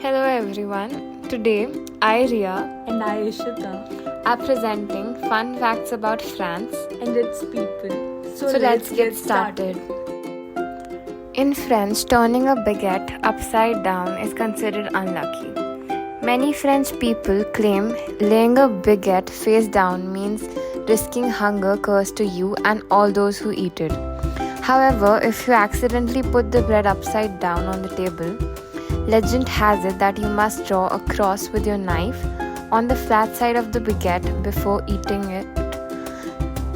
Hello everyone. Today, I, Riya, And I, Ishita, are presenting fun facts about France. and its people. So let's get started. In French, turning a baguette upside down is considered unlucky. Many French people claim laying a baguette face down means risking hunger cursed to you and all those who eat it. However, if you accidentally put the bread upside down on the table, legend has it that you must draw a cross with your knife on the flat side of the baguette before eating it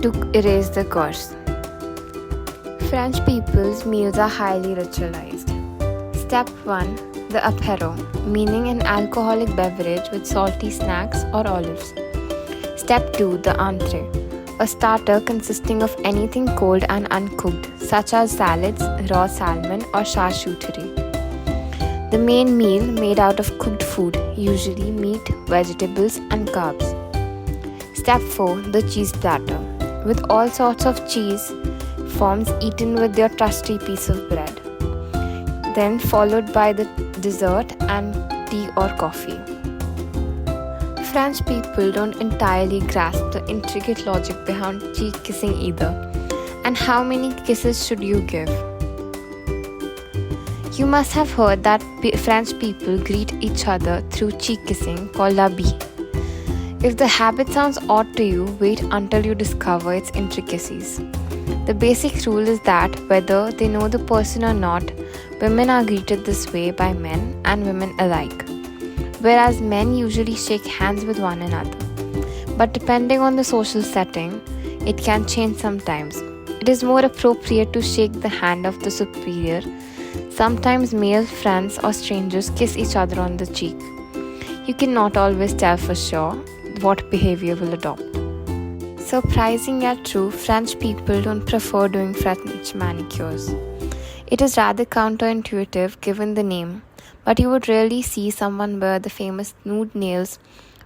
to erase the curse. French people's meals are highly ritualized. Step 1. The apéro, meaning an alcoholic beverage with salty snacks or olives. Step 2. The entrée, a starter consisting of anything cold and uncooked, such as salads, raw salmon, or charcuterie. The main meal made out of cooked food, usually meat, vegetables, and carbs. Step 4. The cheese platter, with all sorts of cheese forms eaten with your trusty piece of bread. Then followed by the dessert and tea or coffee. French people don't entirely grasp the intricate logic behind cheek kissing either. And how many kisses should you give? You must have heard that French people greet each other through cheek kissing called la bise. If the habit sounds odd to you, wait until you discover its intricacies. The basic rule is that whether they know the person or not, women are greeted this way by men and women alike, whereas men usually shake hands with one another. But depending on the social setting, it can change sometimes. It is more appropriate to shake the hand of the superior. Sometimes male friends or strangers kiss each other on the cheek. You cannot always tell for sure what behavior will adopt. Surprising yet true, French people don't prefer doing French manicures. It is rather counterintuitive given the name, but you would rarely see someone wear the famous nude nails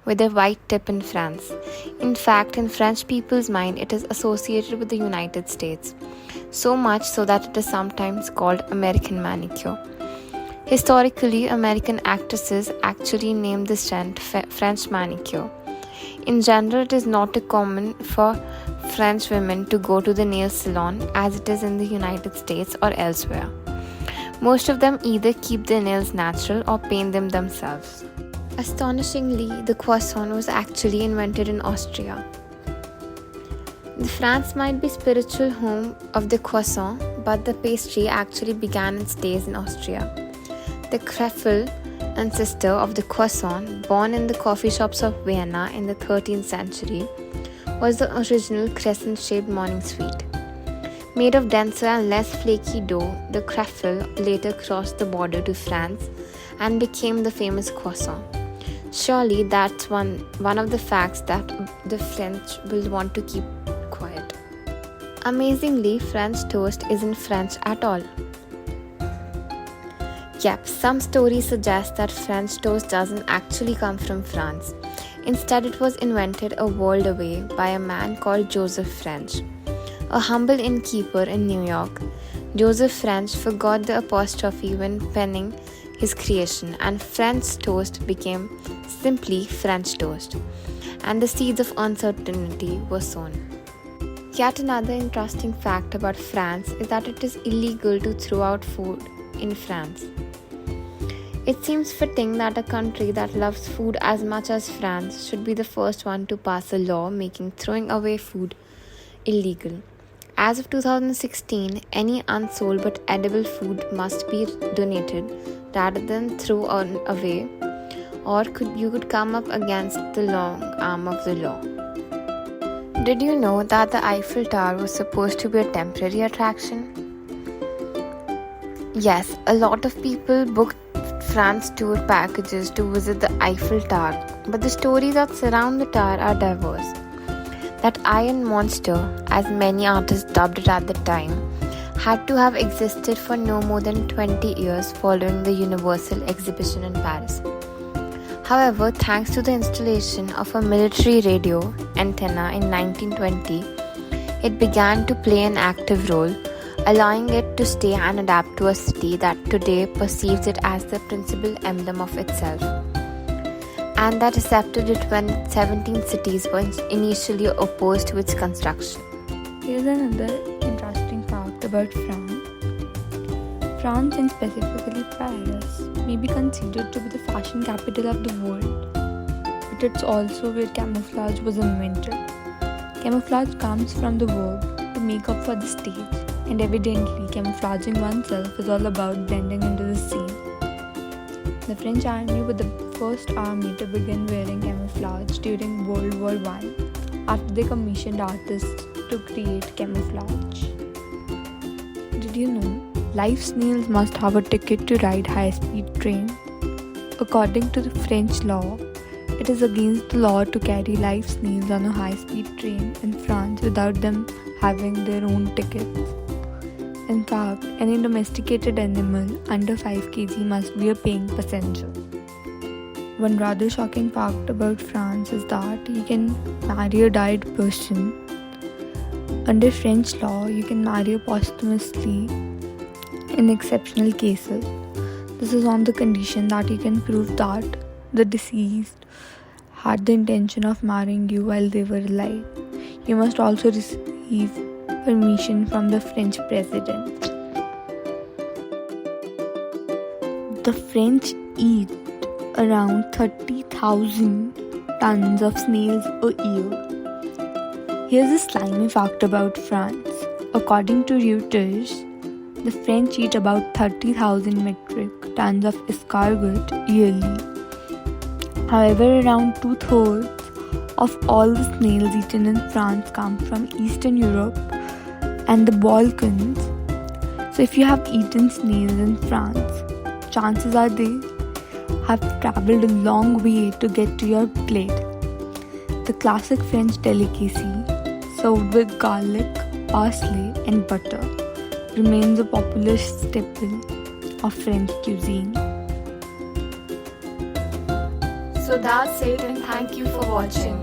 with a white tip in France. In fact, in French people's mind, it is associated with the United States, so much so that it is sometimes called American manicure. Historically, American actresses actually named this trend French manicure. In general, it is not common for French women to go to the nail salon as it is in the United States or elsewhere. Most of them either keep their nails natural or paint them themselves. Astonishingly, the croissant was actually invented in Austria. France might be spiritual home of the croissant, but the pastry actually began its days in Austria. The Kreffel, ancestor of the croissant, born in the coffee shops of Vienna in the 13th century, was the original crescent-shaped morning sweet. Made of denser and less flaky dough, the Kreffel later crossed the border to France and became the famous croissant. Surely that's one of the facts that the French will want to keep quiet. Amazingly, French toast isn't French at all. Yep, some stories suggest that French toast doesn't actually come from France. Instead, it was invented a world away by a man called Joseph French. A humble innkeeper in New York, Joseph French forgot the apostrophe when penning his creation, and French toast became simply French toast, and the seeds of uncertainty were sown. Yet another interesting fact about France is that it is illegal to throw out food in France. It seems fitting that a country that loves food as much as France should be the first one to pass a law making throwing away food illegal. As of 2016, any unsold but edible food must be donated rather than thrown away, or you could come up against the long arm of the law. Did you know that the Eiffel Tower was supposed to be a temporary attraction? Yes, a lot of people booked France tour packages to visit the Eiffel Tower, but the stories that surround the tower are diverse. That iron monster, as many artists dubbed it at the time, had to have existed for no more than 20 years following the Universal Exhibition in Paris. However, thanks to the installation of a military radio antenna in 1920, it began to play an active role, allowing it to stay and adapt to a city that today perceives it as the principal emblem of itself, and that accepted it when 17 cities were initially opposed to its construction. Here's another interesting fact about France. France, and specifically Paris, may be considered to be the fashion capital of the world, but it's also where camouflage was invented. Camouflage comes from the verb to make up for the stage, and evidently camouflaging oneself is all about blending into the scene. The French army were the first army to begin wearing camouflage during World War I, after they commissioned artists to create camouflage. Did you know live snails must have a ticket to ride high-speed train? According to the French law, it is against the law to carry live snails on a high-speed train in France without them having their own tickets. In fact, any domesticated animal under 5 kg must be a paying passenger. One rather shocking fact about France is that you can marry a dead person. Under French law, you can marry posthumously in exceptional cases. This is on the condition that you can prove that the deceased had the intention of marrying you while they were alive. You must also receive permission from the French president. The French eat around 30,000 tons of snails a year. Here's a slimy fact about France. According to Reuters, the French eat about 30,000 metric tons of escargot yearly. However, around 2/3 of all the snails eaten in France come from Eastern Europe and the Balkans. So if you have eaten snails in France, chances are they have traveled a long way to get to your plate. The classic French delicacy, served with garlic, parsley and butter, remains a popular staple of French cuisine. So that's it, and thank you for watching.